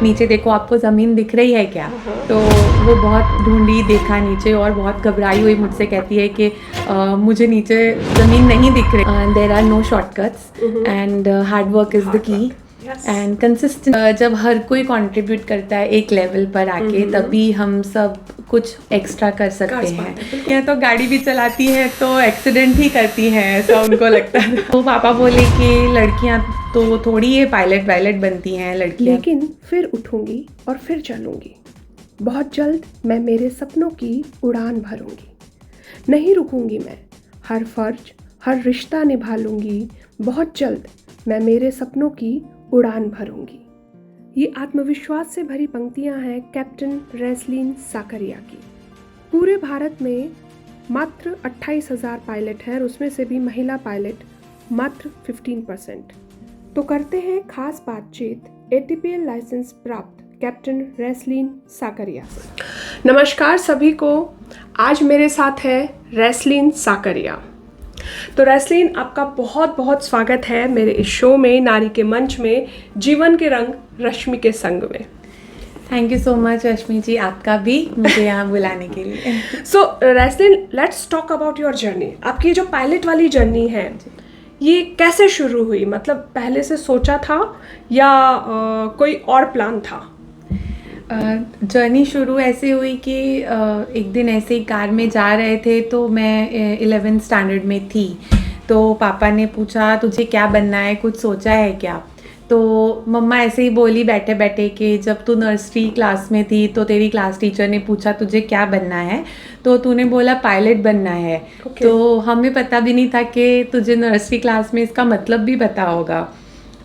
नीचे देखो आपको ज़मीन दिख रही है क्या। तो वो बहुत ढूंढी, देखा नीचे और बहुत घबराई हुई मुझसे कहती है कि मुझे नीचे ज़मीन नहीं दिख रही। There are no shortcuts and hard work is the key and consistent. जब हर कोई कंट्रीब्यूट करता है एक लेवल पर आके तभी हम सब कुछ एक्स्ट्रा कर सकते हैं। या तो गाड़ी भी चलाती हैं तो एक्सीडेंट ही करती हैं, ऐसा उनको लगता है। तो पापा बोले कि लड़कियां तो थोड़ी ये पायलट वायलट बनती हैं लड़कियां। लेकिन फिर उठूंगी और फिर चलूंगी। बहुत जल्द मैं मेरे सपनों की उड़ान भरूंगी। नहीं रुकूंगी मैं, हर फर्ज हर रिश्ता निभा लूंगी। बहुत जल्द मैं मेरे सपनों की उड़ान भरूंगी। ये आत्मविश्वास से भरी पंक्तियां हैं कैप्टन रेसलिन साकरिया की। पूरे भारत में मात्र 28,000 पायलट हैं और उसमें से भी महिला पायलट मात्र 15%। तो करते हैं खास बातचीत ATPL लाइसेंस प्राप्त कैप्टन रेसलिन साकरिया से। नमस्कार सभी को, आज मेरे साथ है रेसलिन साकरिया। तो रेसलिन, आपका बहुत बहुत स्वागत है मेरे इस शो में, नारी के मंच में, जीवन के रंग रश्मि के संग में। Thank you so much Rashmi ji, आपका भी मुझे यहाँ बुलाने के लिए। सो रेसलिन, let's talk about your journey. आपकी जो पायलट वाली जर्नी है ये कैसे शुरू हुई? मतलब पहले से सोचा था या कोई और प्लान था? जर्नी शुरू ऐसे हुई कि एक दिन ऐसे ही कार में जा रहे थे तो मैं 11th स्टैंडर्ड में थी। तो पापा ने पूछा तुझे क्या बनना है, कुछ सोचा है क्या? तो मम्मा ऐसे ही बोली बैठे बैठे कि जब तू नर्सरी क्लास में थी तो तेरी क्लास टीचर ने पूछा तुझे क्या बनना है, तो तूने बोला पायलट बनना है। तो हमें पता भी नहीं था कि तुझे नर्सरी क्लास में इसका मतलब भी पता होगा।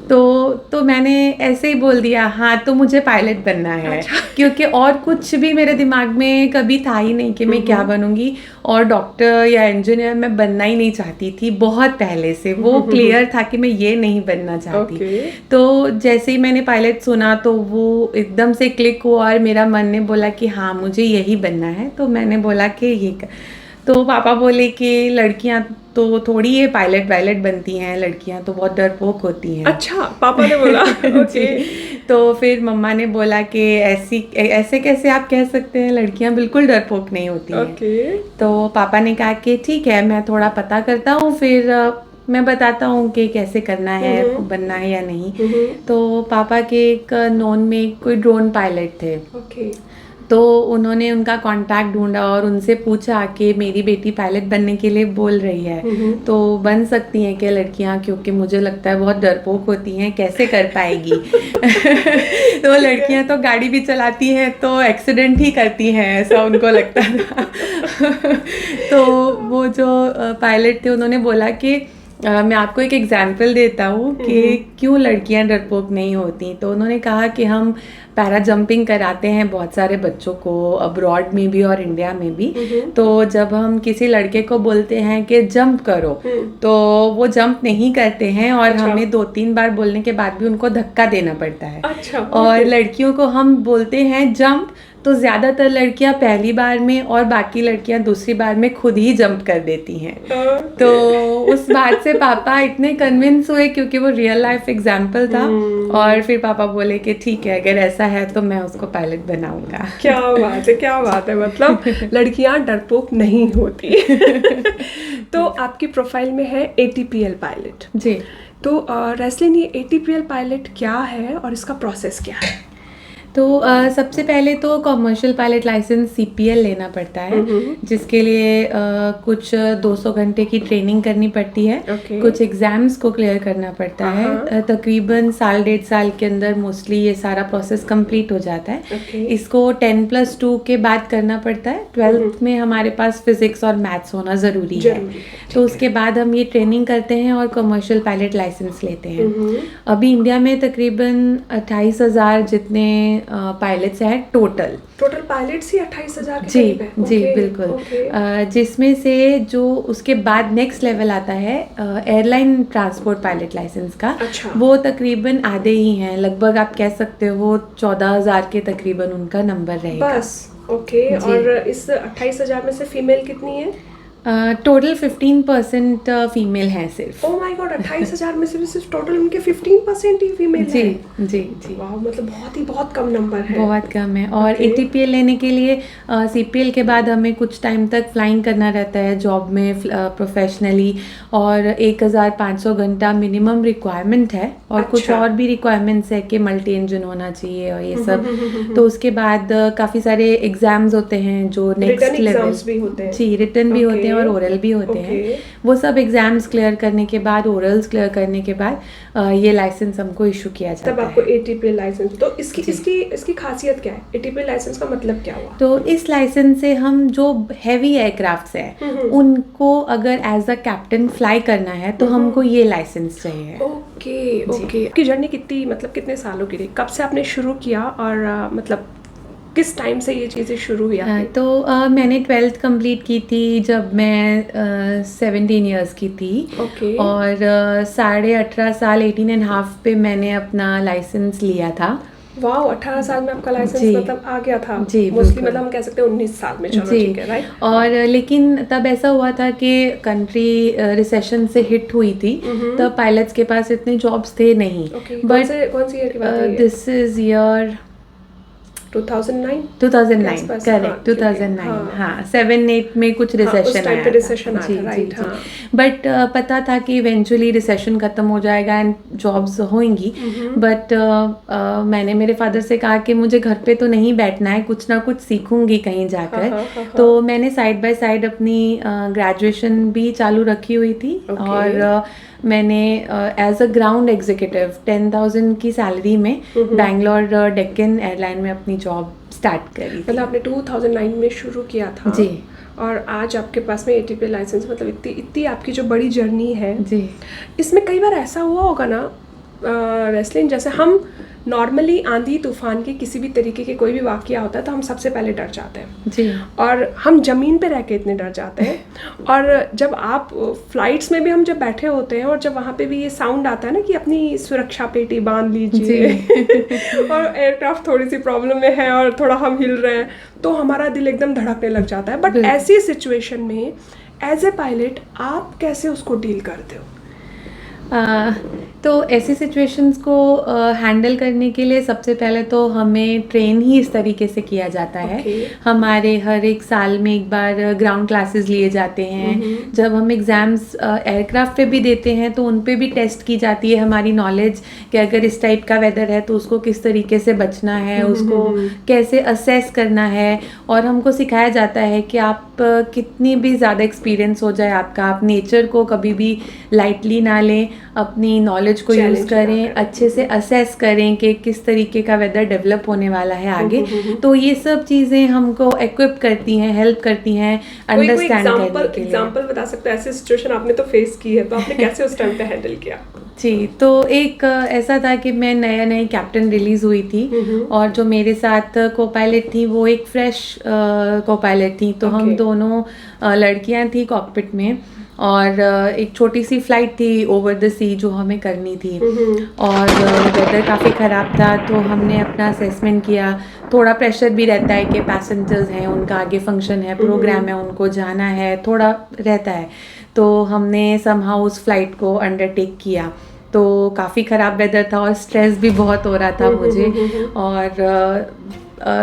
तो मैंने ऐसे ही बोल दिया हाँ तो मुझे पायलट बनना है। अच्छा। क्योंकि और कुछ भी मेरे दिमाग में कभी था ही नहीं कि मैं क्या बनूंगी, और डॉक्टर या इंजीनियर मैं बनना ही नहीं चाहती थी। बहुत पहले से वो क्लियर था कि मैं ये नहीं बनना चाहती। तो जैसे ही मैंने पायलट सुना तो वो एकदम से क्लिक हुआ और मेरा मन ने बोला कि हाँ मुझे यही बनना है। तो मैंने बोला कि ये तो पापा बोले कि लड़कियां तो थोड़ी ये पायलट वायलट बनती हैं, लड़कियां तो बहुत डरपोक होती हैं। अच्छा, पापा ने बोला। जी। तो फिर मम्मा ने बोला कि ऐसे कैसे आप कह सकते हैं, लड़कियां बिल्कुल डरपोक नहीं होती हैं। तो पापा ने कहा कि ठीक है मैं थोड़ा पता करता हूँ, फिर मैं बताता हूँ कि कैसे करना है, बनना है या नहीं। तो पापा के एक नॉन में कोई ड्रोन पायलट थे। तो उन्होंने उनका कांटेक्ट ढूंढा और उनसे पूछा कि मेरी बेटी पायलट बनने के लिए बोल रही है तो बन सकती हैं क्या लड़कियां, क्योंकि मुझे लगता है बहुत डरपोक होती हैं, कैसे कर पाएगी? तो लड़कियां तो गाड़ी भी चलाती हैं तो एक्सीडेंट ही करती हैं, ऐसा उनको लगता था। तो वो जो पायलट थे उन्होंने बोला कि मैं आपको एक एग्जाम्पल देता हूँ कि क्यों लड़कियां डरपोक नहीं होती। तो उन्होंने कहा कि हम पैरा जंपिंग कराते हैं बहुत सारे बच्चों को, अब्रॉड में भी और इंडिया में भी। तो जब हम किसी लड़के को बोलते हैं कि जंप करो तो वो जंप नहीं करते हैं और हमें 2-3 बार बोलने के बाद भी उनको धक्का देना पड़ता है। और लड़कियों को हम बोलते हैं जंप तो ज़्यादातर लड़कियां पहली बार में और बाकी लड़कियां दूसरी बार में खुद ही जंप कर देती हैं। तो उस बात से पापा इतने कन्विंस हुए क्योंकि वो रियल लाइफ एग्जाम्पल था। और फिर पापा बोले कि ठीक है अगर ऐसा है तो मैं उसको पायलट बनाऊंगा। क्या बात है, क्या बात है। मतलब लड़कियां डरपोक नहीं होती। तो आपकी प्रोफाइल में है ATPL पायलट। जी। तो रेसलिन, ये ATPL पायलट क्या है और इसका प्रोसेस क्या है? तो सबसे पहले तो कमर्शियल पायलट लाइसेंस CPL लेना पड़ता है, जिसके लिए कुछ 200 घंटे की ट्रेनिंग करनी पड़ती है। कुछ एग्जाम्स को क्लियर करना पड़ता है। तकरीबन 1.5 साल के अंदर मोस्टली ये सारा प्रोसेस कंप्लीट हो जाता है। इसको 10+2 के बाद करना पड़ता है। 12th में हमारे पास फिजिक्स और मैथ्स होना ज़रूरी है। तो उसके बाद हम ये ट्रेनिंग करते हैं और कमर्शियल पायलट लाइसेंस लेते हैं। अभी इंडिया में तकरीबन 28,000 जितने पायलट्स हैं टोटल पायलट्स ही 28,000 के जी करीब है। जी बिल्कुल। जिसमें से जो उसके बाद नेक्स्ट लेवल आता है एयरलाइन ट्रांसपोर्ट पायलट लाइसेंस का। अच्छा। वो तकरीबन आधे ही हैं, लगभग आप कह सकते हो 14,000 के तकरीबन उनका नंबर रहेगा बस। और इस 28,000 में से फीमेल कितनी है? टोटल 15% फीमेल हैं सिर्फ। ओह माय गॉड, 28,000 में से सिर्फ टोटल उनके 15% ही फीमेल जी हैं। जी जी। वाह, मतलब बहुत कम नंबर है। बहुत कम है। और Okay. ATPL लेने के लिए CPL के बाद हमें कुछ टाइम तक फ्लाइंग करना रहता है जॉब में प्रोफेशनली, और 1,500 घंटा मिनिमम रिक्वायरमेंट है, और कुछ अच्छा। और भी रिक्वायरमेंट्स है कि मल्टी इंजन होना चाहिए और ये सब। तो उसके बाद काफ़ी सारे एग्ज़ाम्स होते हैं जो नेक्स्ट Written लेवल। exams भी होते हैं। जी, रिटन भी होते हैं और Okay. ओरल भी होते हैं। Okay. वो सब एग्ज़ाम्स क्लियर करने के बाद, ओरल्स क्लियर करने के बाद ये लाइसेंस हमको इशू किया जाता है। तब आपको ATPL लाइसेंस। तो इसकी खासियत क्या है? ATPL लाइसेंस का मतलब क्या हुआ? तो इस लाइसेंस से हम जो हैवी एयरक्राफ्ट्स हैं उनको अगर एज अ कैप्टन फ्लाई करना है तो हमको ये लाइसेंस चाहिए। ओके। आपकी जर्नी कितने सालों की रही? कब से आपने शुरू किया, और मतलब किस टाइम से ये चीज़ें शुरू हुई आपकी? तो मैंने 12th कंप्लीट की थी जब मैं 17 इयर्स की थी। ओके। और 18.5 साल 18.5 पे मैंने अपना लाइसेंस लिया था। वाह, 18 साल में आपका लाइसेंस जी। मतलब आ गया था। जी, मोस्टली बिल्कुल। मतलब हम कह सकते हैं 19 साल में। चलो जी। ठीक है, राइट। और लेकिन तब ऐसा हुआ था कि कंट्री रिसेशन से हिट हुई थी, तब पायलट्स के पास इतने जॉब्स थे नहीं। ओके। बट कौन सी ईयर की बात है ये? This is year 2009। 2009 आसपास, करेक्ट। हाँ, क्योंकि 2009 हाँ 7-8 में कुछ रिसेशन उस टाइम आया पे था। रिसेशन आया जी था, जी राइट। जी। हाँ। बट पता था कि इवेंचुअली रिसेशन खत्म हो जाएगा एंड जॉब्स होंगी। बट मैंने मेरे फादर से कहा कि मुझे घर पे तो नहीं बैठना है, कुछ ना कुछ सीखूंगी कहीं जाकर। तो मैंने साइड बाय साइड अपनी ग्रेजुएशन भी चालू रखी हुई थी। और मैंने एज अ ग्राउंड एग्जीक्यूटिव 10,000 की सैलरी में बैंगलोर डेक्कन एयरलाइन में अपनी जॉब स्टार्ट करी थी। मतलब आपने 2009 में शुरू किया था। जी। और आज आपके पास में ATPL लाइसेंस, मतलब इतनी आपकी जो बड़ी जर्नी है। जी। इसमें कई बार ऐसा हुआ होगा ना, रेसलिंग जैसे हम नॉर्मली आंधी तूफान के किसी भी तरीके के कोई भी वाकया होता है तो हम सबसे पहले डर जाते हैं। जी। और हम ज़मीन पे रह के इतने डर जाते हैं। और जब आप फ्लाइट्स में भी हम जब बैठे होते हैं और जब वहाँ पे भी ये साउंड आता है ना कि अपनी सुरक्षा पेटी बांध लीजिए और एयरक्राफ्ट थोड़ी सी प्रॉब्लम में है और थोड़ा हम हिल रहे हैं, तो हमारा दिल एकदम धड़कने लग जाता है। बट ऐसी सिचुएशन में एज ए पायलट आप कैसे उसको डील करते हो? तो ऐसी सिचुएशंस को हैंडल करने के लिए सबसे पहले तो हमें ट्रेन ही इस तरीके से किया जाता है। हमारे हर एक साल में एक बार ग्राउंड क्लासेस लिए जाते हैं। जब हम एग्ज़ाम्स एयरक्राफ्ट पे भी देते हैं तो उन पे भी टेस्ट की जाती है हमारी नॉलेज कि अगर इस टाइप का वेदर है तो उसको किस तरीके से बचना है, उसको कैसे असेस करना है। और हमको सिखाया जाता है कि आप कितनी भी ज़्यादा एक्सपीरियंस हो जाए आपका, आप नेचर को कभी भी लाइटली ना लें, अपनी नॉलेज को यूज़ करें, अच्छे से असेस करें कि किस तरीके का वेदर डेवलप होने वाला है आगे। तो ये सब चीज़ें हमको इक्विप करती हैं, हेल्प करती हैं अंडरस्टैंड करने के लिए। एग्जांपल बता सकते हो? ऐसी सिचुएशन आपने तो फेस की है, तो आपने कैसे उस टाइम पे हैंडल किया? जी, तो एक ऐसा था कि मैं नई कैप्टन रिलीज़ हुई थी और जो मेरे साथ को पायलट थी वो एक फ्रेश को पायलट थी। तो हम दोनों लड़कियां थी कॉकपिट में, और एक छोटी सी फ्लाइट थी ओवर द सी जो हमें करनी थी। और वेदर काफ़ी ख़राब था तो हमने अपना असेसमेंट किया। थोड़ा प्रेशर भी रहता है कि पैसेंजर्स हैं, उनका आगे फंक्शन है, प्रोग्राम है, उनको जाना है, थोड़ा रहता है। तो हमने समहाउ उस फ्लाइट को अंडरटेक किया। तो काफ़ी ख़राब वेदर था और स्ट्रेस भी बहुत हो रहा था मुझे। और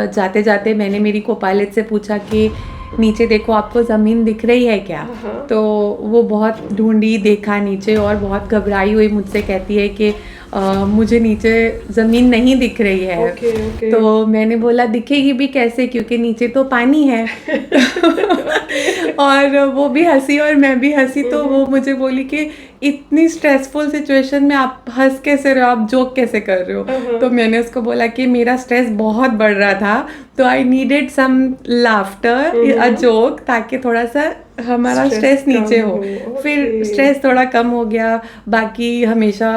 जाते जाते मैंने मेरी को पायलट से पूछा कि नीचे देखो, आपको ज़मीन दिख रही है क्या? तो वो बहुत ढूंढी, देखा नीचे और बहुत घबराई हुई मुझसे कहती है कि मुझे नीचे ज़मीन नहीं दिख रही है। तो मैंने बोला दिखेगी भी कैसे, क्योंकि नीचे तो पानी है। और वो भी हंसी और मैं भी हंसी। तो वो मुझे बोली कि इतनी स्ट्रेसफुल सिचुएशन में आप हंस कैसे रहे हो, आप जोक कैसे कर रहे हो? तो मैंने उसको बोला कि मेरा स्ट्रेस बहुत बढ़ रहा था तो I needed some laughter, a joke, ताकि थोड़ा सा हमारा स्ट्रेस नीचे हो। फिर स्ट्रेस थोड़ा कम हो गया। बाकी हमेशा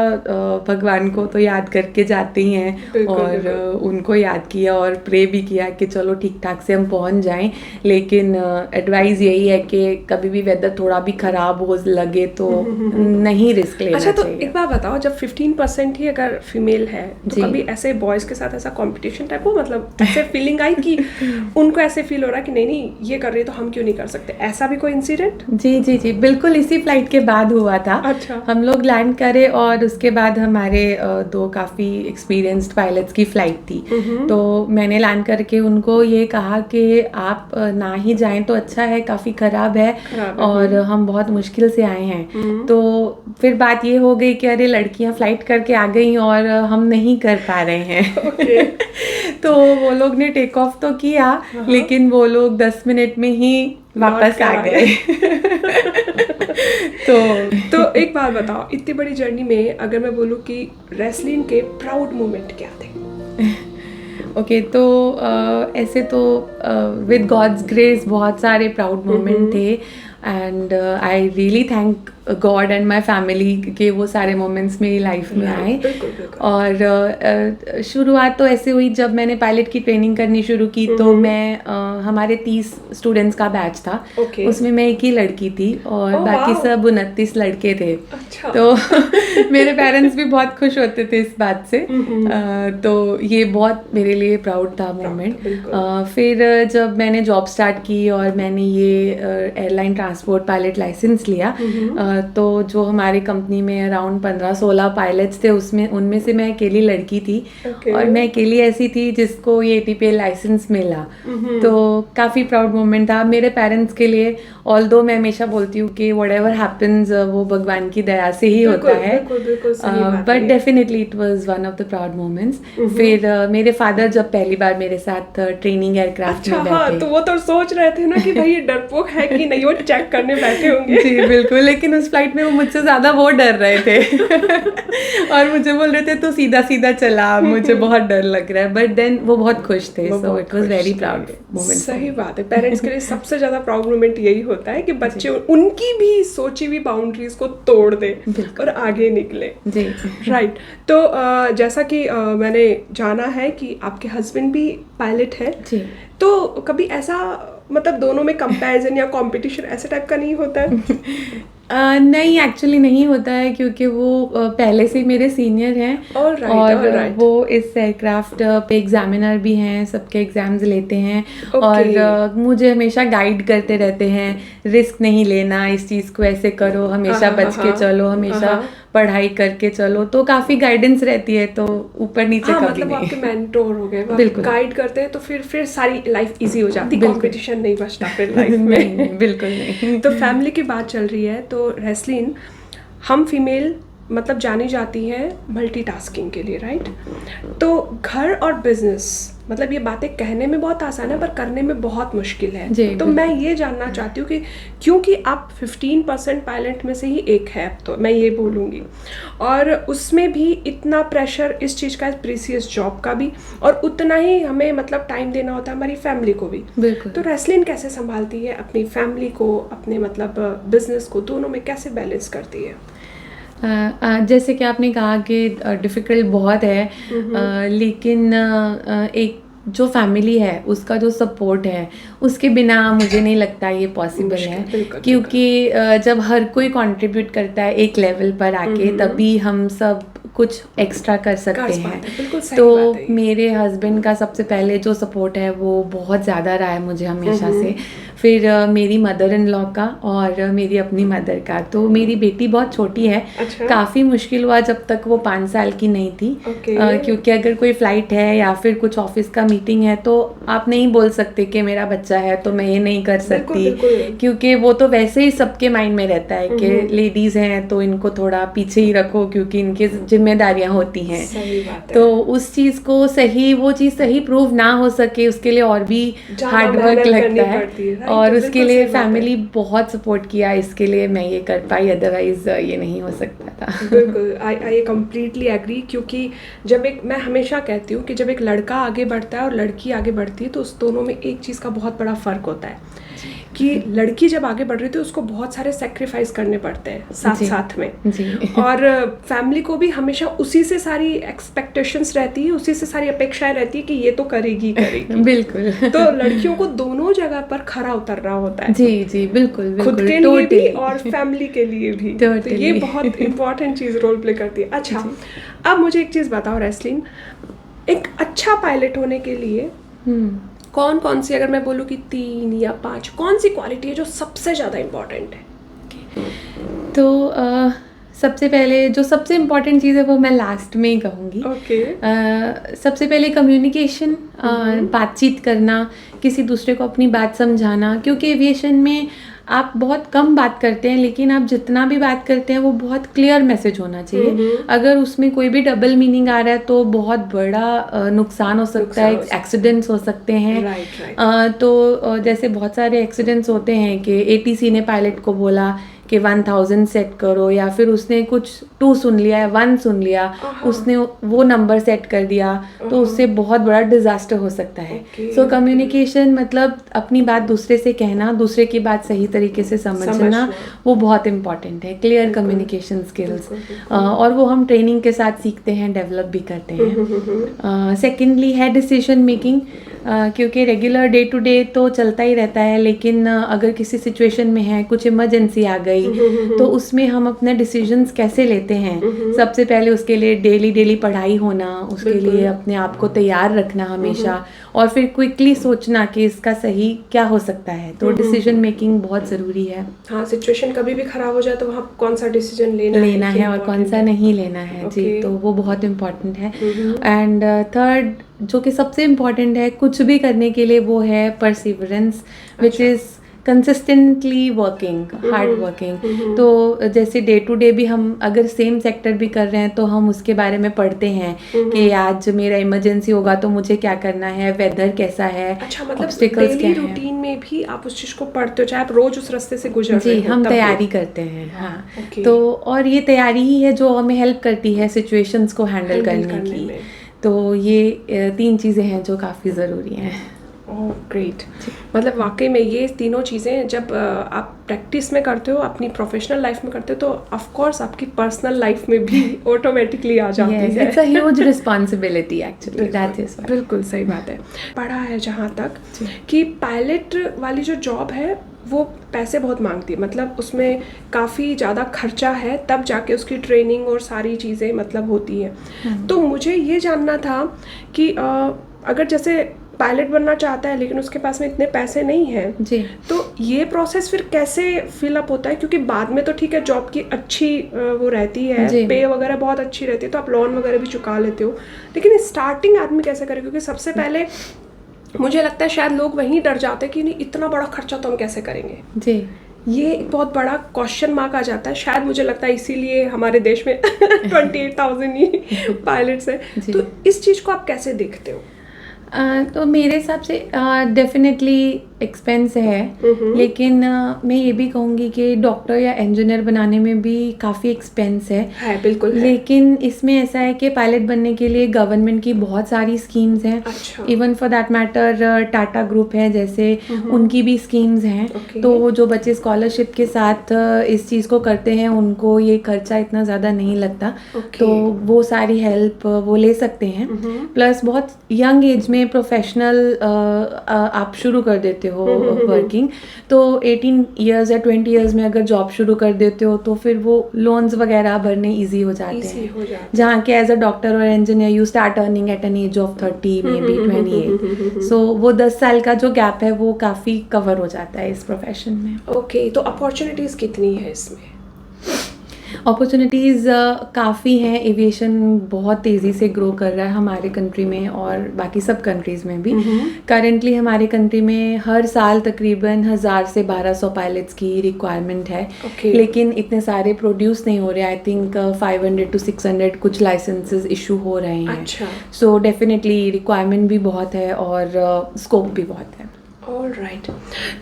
भगवान को तो याद करके जाते ही हैं और उनको याद किया और प्रे भी किया कि चलो ठीक ठाक से हम पहुंच जाएं। लेकिन एडवाइस यही है कि कभी भी वेदर थोड़ा भी ख़राब हो लगे तो नहीं रिस्क लेना चाहिए। अच्छा, तो एक बात बताओ, जब 15% ही अगर फीमेल है तो कभी ऐसे बॉयज़ के साथ ऐसा कंपटीशन टाइप हो, मतलब ऐसे फीलिंग आई कि उनको ऐसे फील हो रहा है कि नहीं ये कर रही है तो हम क्यों नहीं कर सकते? ऐसा भी कोई कोई इंसिडेंट? जी जी जी, बिल्कुल इसी फ्लाइट के बाद हुआ था। अच्छा। हम लोग लैंड करे और उसके बाद हमारे दो काफ़ी एक्सपीरियंस्ड पायलट्स की फ़्लाइट थी। तो मैंने लैंड करके उनको ये कहा कि आप ना ही जाएं तो अच्छा है, काफ़ी ख़राब है और हम बहुत मुश्किल से आए हैं। तो फिर बात ये हो गई कि अरे लड़कियां फ़्लाइट करके आ गई और हम नहीं कर पा रहे हैं। तो वो लोग ने टेक ऑफ तो किया, लेकिन वो लोग 10 मिनट में ही वापस आ गए। तो एक बात बताओ, इतनी बड़ी जर्नी में अगर मैं बोलूँ कि रेसलिन के प्राउड मोमेंट क्या थे? ओके, तो ऐसे तो विद गॉड्स ग्रेस बहुत सारे प्राउड मोमेंट थे and I really thank God and my family कि वो सारे मोमेंट्स मेरी लाइफ में आए। और शुरुआत तो ऐसे हुई जब मैंने पायलट की ट्रेनिंग करनी शुरू की। तो मैं हमारे 30 स्टूडेंट्स का बैच था। उसमें मैं एक ही लड़की थी और बाकी सब 29 लड़के थे। अच्छा। तो मेरे पेरेंट्स भी बहुत खुश होते थे इस बात से। तो ये बहुत मेरे लिए प्राउड था मोमेंट। फिर जब मैंने जॉब स्टार्ट की और मैंने ये एयरलाइन ट्रांसपोर्ट पायलट लाइसेंस लिया, तो जो हमारी कंपनी में अराउंड 15-16 पायलट्स थे, उसमें उनमें से मैं अकेली लड़की थी। और मैं अकेली ऐसी थी जिसको ये ATPL लाइसेंस मिला। तो काफ़ी प्राउड मोमेंट था मेरे पेरेंट्स के लिए। ऑल्दो मैं हमेशा बोलती हूँ कि व्हाटएवर हैपेंस वो भगवान की दया से ही होता है, but definitely it was one of the proud moments. फिर मेरे फादर जब पहली बार मेरे साथ ट्रेनिंग एयरक्राफ्ट में बैठे, तो वो तो सोच रहे थे ना कि भाई ये डरपोक है कि नहीं, वो चेक करने बैठे होंगे। जी बिल्कुल, लेकिन उस फ्लाइट में वो मुझसे ज़्यादा वो डर रहे थे और मुझे बोल रहे थे तो सीधा सीधा चला, मुझे बहुत डर लग रहा है, बट देन वो बहुत खुश थे। So it was very proud moment. सही बात है, पेरेंट्स के लिए सबसे ज़्यादा प्राउड मोमेंट यही होता है कि बच्चे उनकी भी सोची हुई बाउंड्रीज को तोड़ दे और आगे निकले। जी राइट। तो जैसा कि मैंने जाना है कि आपके हस्बैंड भी पायलट है जी, तो कभी ऐसा मतलब दोनों में कंपैरिजन या कंपटीशन ऐसे टाइप का नहीं होता है? नहीं, एक्चुअली नहीं होता है क्योंकि वो पहले से मेरे सीनियर हैं। और वो इस एयरक्राफ्ट पे एग्जामिनर भी हैं, सबके एग्जाम्स लेते हैं। और मुझे हमेशा गाइड करते रहते हैं, रिस्क नहीं लेना, इस चीज़ को ऐसे करो, हमेशा बच के चलो, हमेशा पढ़ाई करके चलो। तो काफ़ी गाइडेंस रहती है, तो ऊपर नीचे कभी मतलब नहीं। आपके मेंटोर हो गए, बिल्कुल गाइड करते हैं, तो फिर सारी लाइफ इजी हो जाती, कंपटीशन नहीं बचता फिर लाइफ में। बिल्कुल नहीं। तो फैमिली की बात चल रही है, तो रेसलिन हम फीमेल मतलब जानी जाती हैं मल्टीटास्किंग के लिए, राइट? तो घर और बिजनेस मतलब ये बातें कहने में बहुत आसान है पर करने में बहुत मुश्किल है। तो मैं ये जानना चाहती हूँ कि क्योंकि आप 15% पायलट में से ही एक है, तो मैं ये बोलूँगी, और उसमें भी इतना प्रेशर इस चीज़ का, प्रीसियस जॉब का भी, और उतना ही हमें मतलब टाइम देना होता है हमारी फैमिली को भी। तो रेसलिन कैसे संभालती है अपनी फैमिली को, अपने मतलब बिजनेस को, दोनों में कैसे बैलेंस करती है? जैसे कि आपने कहा कि डिफ़िकल्ट बहुत है, लेकिन एक जो फैमिली है उसका जो सपोर्ट है उसके बिना मुझे नहीं लगता ये पॉसिबल है। क्योंकि जब हर कोई कंट्रीब्यूट करता है एक लेवल पर आके, तभी हम सब कुछ एक्स्ट्रा कर सकते हैं। तो मेरे हस्बैंड का सबसे पहले जो सपोर्ट है वो बहुत ज़्यादा रहा है मुझे हमेशा से। फिर मेरी मदर इन लॉ का और मेरी अपनी मदर का। तो मेरी बेटी बहुत छोटी है। काफ़ी मुश्किल हुआ जब तक वो 5 साल की नहीं थी। क्योंकि अगर कोई फ़्लाइट है या फिर कुछ ऑफिस का मीटिंग है तो आप नहीं बोल सकते कि मेरा बच्चा है तो मैं ये नहीं कर सकती, क्योंकि वो तो वैसे ही सबके माइंड में रहता है कि लेडीज़ हैं तो इनको थोड़ा पीछे ही रखो क्योंकि इनकी जिम्मेदारियां होती हैं। तो उस चीज़ को वो चीज़ सही प्रूव ना हो सके उसके लिए और भी हार्ड वर्क लगता है। और उसके लिए फैमिली बहुत सपोर्ट किया, इसके लिए मैं ये कर पाई, अदरवाइज ये नहीं हो सकता था। बिल्कुल, आई कम्प्लीटली एग्री। क्योंकि मैं हमेशा कहती हूँ कि जब एक लड़का आगे बढ़ता है और लड़की आगे बढ़ती है तो उस दोनों में एक चीज़ का बहुत बड़ा फ़र्क होता है कि लड़की जब आगे बढ़ रही थी उसको बहुत सारे सेक्रीफाइस करने पड़ते हैं साथ में। और फैमिली को भी हमेशा उसी से सारी एक्सपेक्टेशंस रहती है, उसी से सारी अपेक्षाएं रहती है कि ये तो करेगी। बिल्कुल। तो लड़कियों को दोनों जगह पर खरा उतरना होता है। जी बिल्कुल, खुद के लिए भी और फैमिली के लिए भी। तो ये बहुत इंपॉर्टेंट चीज़ रोल प्ले करती है। अच्छा, अब मुझे एक चीज़ बताओ रेसलिन, एक अच्छा पायलट होने के लिए कौन कौन सी, अगर मैं बोलूँ कि 3 या 5, कौन सी क्वालिटी है जो सबसे ज़्यादा इम्पॉर्टेंट है? तो सबसे पहले जो सबसे इम्पॉर्टेंट चीज़ है वो मैं लास्ट में ही कहूँगी। सबसे पहले कम्युनिकेशन, बातचीत करना, किसी दूसरे को अपनी बात समझाना, क्योंकि एविएशन में आप बहुत कम बात करते हैं, लेकिन आप जितना भी बात करते हैं वो बहुत क्लियर मैसेज होना चाहिए। अगर उसमें कोई भी डबल मीनिंग आ रहा है तो बहुत बड़ा नुकसान हो सकता है, एक्सीडेंट्स हो सकते हैं। तो जैसे बहुत सारे एक्सीडेंट्स होते हैं कि ATC ने पायलट को बोला कि 1000 सेट करो, या फिर उसने कुछ 2 सुन लिया या 1 सुन लिया, उसने वो नंबर सेट कर दिया, तो उससे बहुत बड़ा डिजास्टर हो सकता है। सो कम्युनिकेशन मतलब अपनी बात दूसरे से कहना, दूसरे की बात सही तरीके से समझना, वो बहुत इम्पॉर्टेंट है। क्लियर कम्युनिकेशन स्किल्स, और वो हम ट्रेनिंग के साथ सीखते हैं, डेवलप भी करते हैं। सेकेंडली है डिसीजन मेकिंग, क्योंकि रेगुलर डे टू डे तो चलता ही रहता है, लेकिन अगर किसी सिचुएशन में है, कुछ इमरजेंसी आ गई, तो उसमें हम अपने डिसीजंस कैसे लेते हैं। सबसे पहले उसके लिए डेली पढ़ाई होना, उसके लिए अपने आप को तैयार रखना हमेशा, और फिर क्विकली सोचना कि इसका सही क्या हो सकता है। तो डिसीजन मेकिंग बहुत ज़रूरी है। हाँ, सिचुएशन कभी भी ख़राब हो जाए तो वहाँ कौन सा डिसीजन लेना है और कौन सा नहीं लेना है। जी, तो वो बहुत इम्पॉर्टेंट है। एंड थर्ड, जो कि सबसे इम्पॉर्टेंट है कुछ भी करने के लिए, वो है perseverance, which is consistently working, hard working. तो जैसे डे टू डे भी हम अगर सेम सेक्टर भी कर रहे हैं तो हम उसके बारे में पढ़ते हैं कि आज मेरा इमरजेंसी होगा तो मुझे क्या करना है, वेदर कैसा है, ऑब्स्टिकल्स क्या है। रूटीन में भी आप उस चीज़ को पढ़ते हो, चाहे आप रोज उस रास्ते से गुजर रहे हो। जी, हम तैयारी करते हैं। हाँ, तो और ये तैयारी ही है जो हमें हेल्प करती है सिचुएशंस को हैंडल करने की। तो ये 3 चीज़ें हैं जो काफ़ी ज़रूरी हैं। Oh great. मतलब वाकई में ये तीनों चीज़ें जब आप प्रैक्टिस में करते हो, अपनी प्रोफेशनल लाइफ में करते हो, तो ऑफ कोर्स आपकी पर्सनल लाइफ में भी ऑटोमेटिकली आ जाती है। It's a huge responsibility actually, that is बिल्कुल सही बात है। पढ़ा है जहाँ तक कि पायलट वाली जो जॉब है वो पैसे बहुत मांगती है, मतलब उसमें काफ़ी ज़्यादा खर्चा है, तब जाके उसकी ट्रेनिंग और सारी चीज़ें मतलब होती हैं। तो मुझे ये जानना था कि अगर जैसे पायलट बनना चाहता है लेकिन उसके पास में इतने पैसे नहीं हैं जी, तो ये प्रोसेस फिर कैसे फिलअप होता है? क्योंकि बाद में तो ठीक है जॉब की अच्छी वो रहती है, पे वगैरह बहुत अच्छी रहती है, तो आप लोन वगैरह भी चुका लेते हो, लेकिन स्टार्टिंग आदमी कैसे करे? क्योंकि सबसे पहले मुझे लगता है शायद लोग वहीं डर जाते हैं कि नहीं इतना बड़ा खर्चा तो हम कैसे करेंगे जी। ये बहुत बड़ा क्वेश्चन मार्क आ जाता है शायद, मुझे लगता है इसीलिए हमारे देश में 28,000 ही पायलट्स हैं। तो इस चीज़ को आप कैसे देखते हो? तो मेरे हिसाब से डेफिनेटली एक्सपेंस है, लेकिन मैं ये भी कहूँगी कि डॉक्टर या इंजीनियर बनाने में भी काफ़ी एक्सपेंस है बिल्कुल है। लेकिन इसमें ऐसा है कि पायलट बनने के लिए गवर्नमेंट की बहुत सारी स्कीम्स हैं। Even for that matter Tata group है जैसे, उनकी भी स्कीम्स हैं। तो जो बच्चे स्कॉलरशिप के साथ इस चीज़ को करते हैं उनको ये खर्चा इतना ज़्यादा नहीं लगता, तो वो सारी हेल्प वो ले सकते हैं। प्लस बहुत यंग एज में प्रोफेशनल आप शुरू कर देते हो वर्किंग, तो 18 इयर्स या 20 इयर्स में अगर जॉब शुरू कर देते हो तो फिर वो लोन्स वगैरह भरने इजी हो जाते हैं, जहाँ के एज अ डॉक्टर और engineer you start earning at an age of 30 may be 28। So वो 10 साल का जो गैप है वो काफ़ी कवर हो जाता है इस प्रोफेशन में। ओके, तो अपॉर्चुनिटीज़ कितनी है इसमें? अपॉर्चुनिटीज़ काफ़ी हैं। एविएशन बहुत तेज़ी से ग्रो कर रहा है हमारे कंट्री में और बाकी सब कंट्रीज़ में भी। करेंटली हमारे कंट्री में हर साल तकरीबन 1000 से 1200 पायलट्स की रिक्वायरमेंट है, लेकिन इतने सारे प्रोड्यूस नहीं हो रहे। आई थिंक 500 to 600 कुछ लाइसेंसेस इशू हो रहे हैं। सो डेफिनेटली रिक्वायरमेंट भी बहुत है और स्कोप भी बहुत है। ऑलराइट,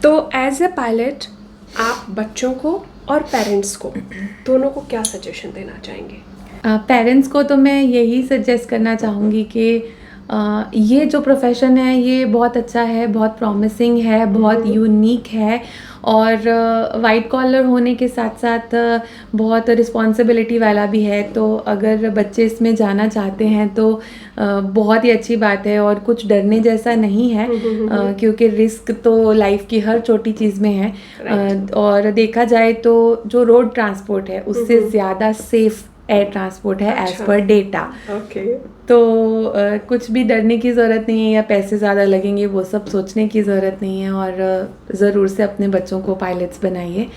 तो एज ए पायलट आप बच्चों को और पेरेंट्स को दोनों को क्या सजेशन देना चाहेंगे? पेरेंट्स को तो मैं यही सजेस्ट करना चाहूँगी कि ये जो प्रोफेशन है ये बहुत अच्छा है, बहुत प्रॉमिसिंग है, बहुत यूनिक है और वाइट कॉलर होने के साथ साथ बहुत रिस्पॉन्सिबिलिटी वाला भी है। तो अगर बच्चे इसमें जाना चाहते हैं तो बहुत ही अच्छी बात है और कुछ डरने जैसा नहीं है, क्योंकि रिस्क तो लाइफ की हर छोटी चीज़ में है। और देखा जाए तो जो रोड ट्रांसपोर्ट है उससे ज़्यादा सेफ एयर ट्रांसपोर्ट है एज अच्छा। पर डेटा। ओके। तो कुछ भी डरने की ज़रूरत नहीं है या पैसे ज़्यादा लगेंगे वो सब सोचने की ज़रूरत नहीं है, और ज़रूर से अपने बच्चों को पायलट्स बनाइए।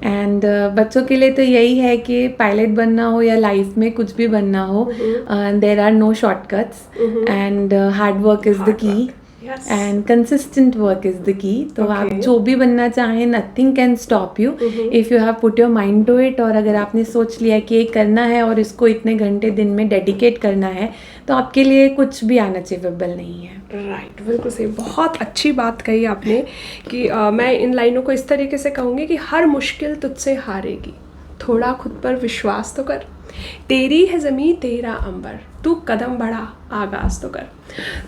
एंड बच्चों के लिए तो यही है कि पायलट बनना हो या लाइफ में कुछ भी बनना हो, there are no shortcuts and hard work is the key and consistent work is the key. तो आप जो भी बनना चाहें, nothing can stop you if you have put your mind to it. और अगर आपने सोच लिया कि ये करना है और इसको इतने घंटे दिन में डेडिकेट करना है, तो आपके लिए कुछ भी अनअचीवेबल नहीं है। राइट, बिल्कुल सही। बहुत अच्छी बात कही आपने कि मैं इन लाइनों को इस तरीके से कहूँगी कि हर मुश्किल तुझसे हारेगी, थोड़ा खुद पर विश्वास तो कर, तेरी है ज़मीं तेरा अंबर, तू कदम बढ़ा आगाज़ तो कर।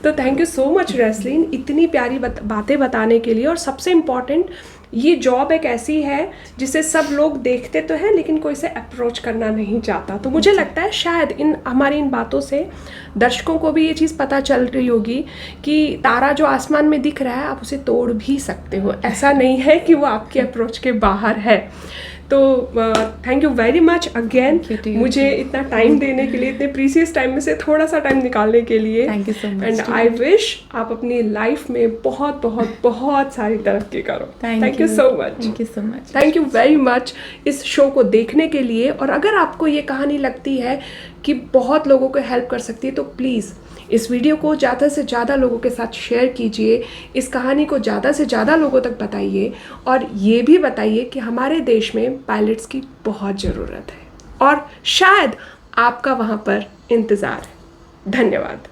तो थैंक यू सो मच रेसलिन, इतनी प्यारी बातें बताने के लिए। और सबसे इम्पॉर्टेंट, ये जॉब एक ऐसी है जिसे सब लोग देखते तो हैं लेकिन कोई से अप्रोच करना नहीं चाहता। तो मुझे लगता है शायद हमारी इन बातों से दर्शकों को भी ये चीज़ पता चल रही होगी कि तारा जो आसमान में दिख रहा है आप उसे तोड़ भी सकते हो, ऐसा नहीं है कि वो आपके अप्रोच के बाहर है। तो thank you very much again, मुझे इतना टाइम देने के लिए, इतने प्रीसियस टाइम में से थोड़ा सा टाइम निकालने के लिए। Thank you so much. And I wish आप अपनी लाइफ में बहुत बहुत बहुत सारी तरक्की करो। Thank you so much. Thank you so much. Thank you very much इस शो को देखने के लिए। और अगर आपको ये कहानी लगती है कि बहुत लोगों को हेल्प कर सकती है तो प्लीज़ इस वीडियो को ज़्यादा से ज़्यादा लोगों के साथ शेयर कीजिए, इस कहानी को ज़्यादा से ज़्यादा लोगों तक बताइए, और ये भी बताइए कि हमारे देश में पायलट्स की बहुत ज़रूरत है और शायद आपका वहाँ पर इंतज़ार है। धन्यवाद।